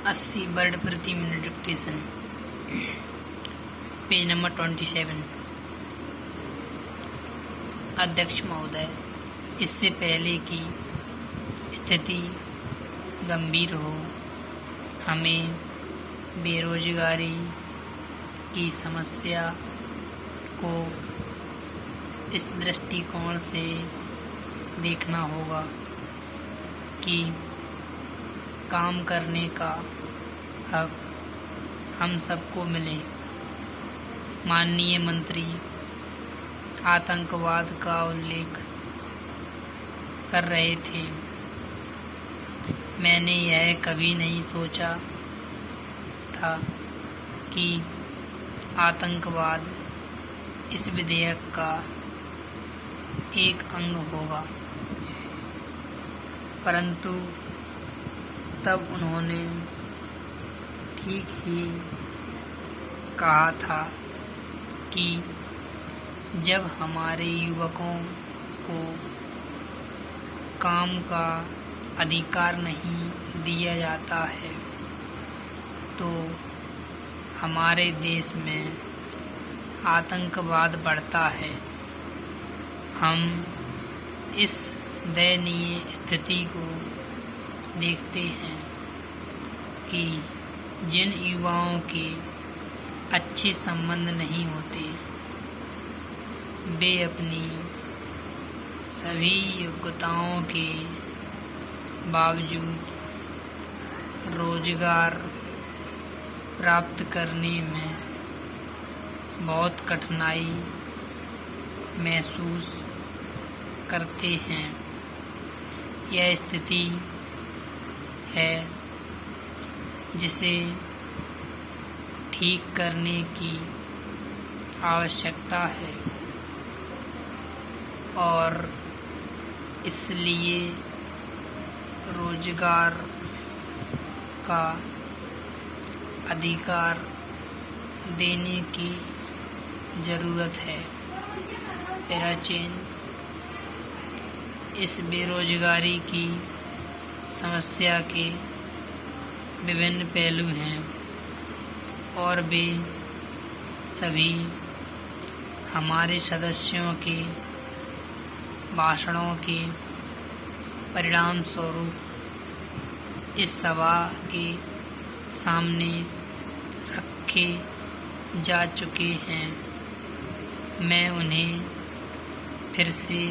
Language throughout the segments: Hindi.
80 वर्ड प्रति मिनट डिक्टेशन। Page number 27। अध्यक्ष महोदय, इससे पहले कि स्थिति गंभीर हो, हमें बेरोजगारी की समस्या को इस दृष्टिकोण से देखना होगा कि काम करने का हक हम सबको मिले। माननीय मंत्री आतंकवाद का उल्लेख कर रहे थे। मैंने यह कभी नहीं सोचा था कि आतंकवाद इस विधेयक का एक अंग होगा, परंतु तब उन्होंने ठीक ही कहा था कि जब हमारे युवकों को काम का अधिकार नहीं दिया जाता है तो हमारे देश में आतंकवाद बढ़ता है। हम इस दयनीय स्थिति को देखते हैं कि जिन युवाओं के अच्छे संबंध नहीं होते, वे अपनी सभी योग्यताओं के बावजूद रोजगार प्राप्त करने में बहुत कठिनाई महसूस करते हैं। यह स्थिति है जिसे ठीक करने की आवश्यकता है और इसलिए रोजगार का अधिकार देने की ज़रूरत है। पैराचेन, इस बेरोजगारी की समस्या के विभिन्न पहलू हैं और वे सभी हमारे सदस्यों के भाषणों के परिणाम स्वरूप इस सभा के सामने रखे जा चुके हैं। मैं उन्हें फिर से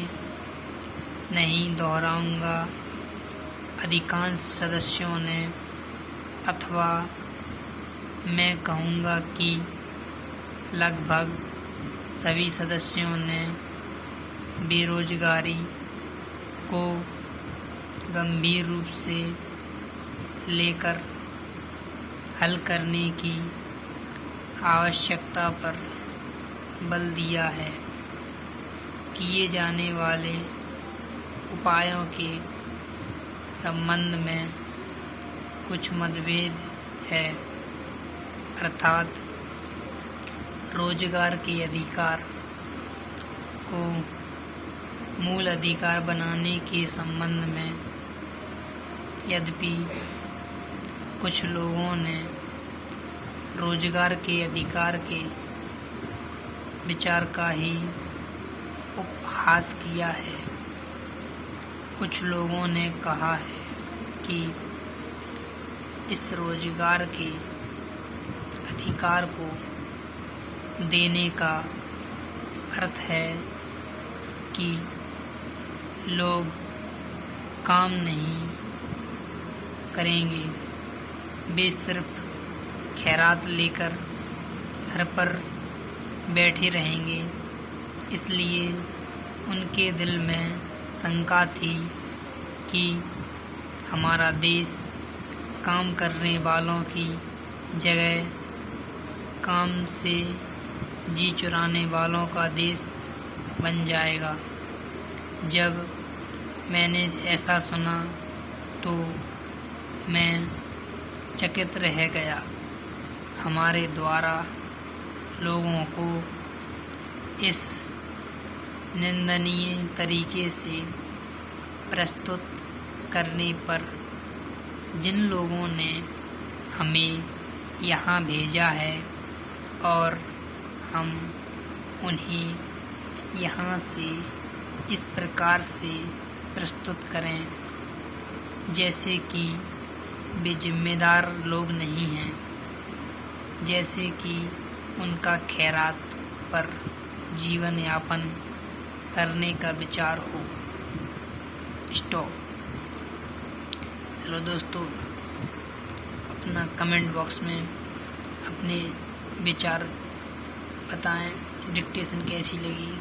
नहीं दोहराऊंगा। अधिकांश सदस्यों ने, अथवा मैं कहूँगा कि लगभग सभी सदस्यों ने बेरोजगारी को गंभीर रूप से लेकर हल करने की आवश्यकता पर बल दिया है। किए जाने वाले उपायों के संबंध में कुछ मतभेद है, अर्थात रोजगार के अधिकार को मूल अधिकार बनाने के संबंध में। यद्यपि कुछ लोगों ने रोजगार के अधिकार के विचार का ही उपहास किया है। कुछ लोगों ने कहा है कि इस रोजगार के अधिकार को देने का अर्थ है कि लोग काम नहीं करेंगे, वे सिर्फ खैरात लेकर घर पर बैठे रहेंगे। इसलिए उनके दिल में शंका थी कि हमारा देश काम करने वालों की जगह काम से जी चुराने वालों का देश बन जाएगा। जब मैंने ऐसा सुना तो मैं चकित रह गया। हमारे द्वारा लोगों को इस निंदनीय तरीके से प्रस्तुत करने पर जिन लोगों ने हमें यहाँ भेजा है और हम उन्हें यहाँ से इस प्रकार से प्रस्तुत करें जैसे कि वे जिम्मेदार लोग नहीं हैं, जैसे कि उनका खैरात पर जीवन यापन करने का विचार हो। स्टॉप। हेलो दोस्तों, अपना कमेंट बॉक्स में अपने विचार बताएं, डिक्टेशन कैसी लगी।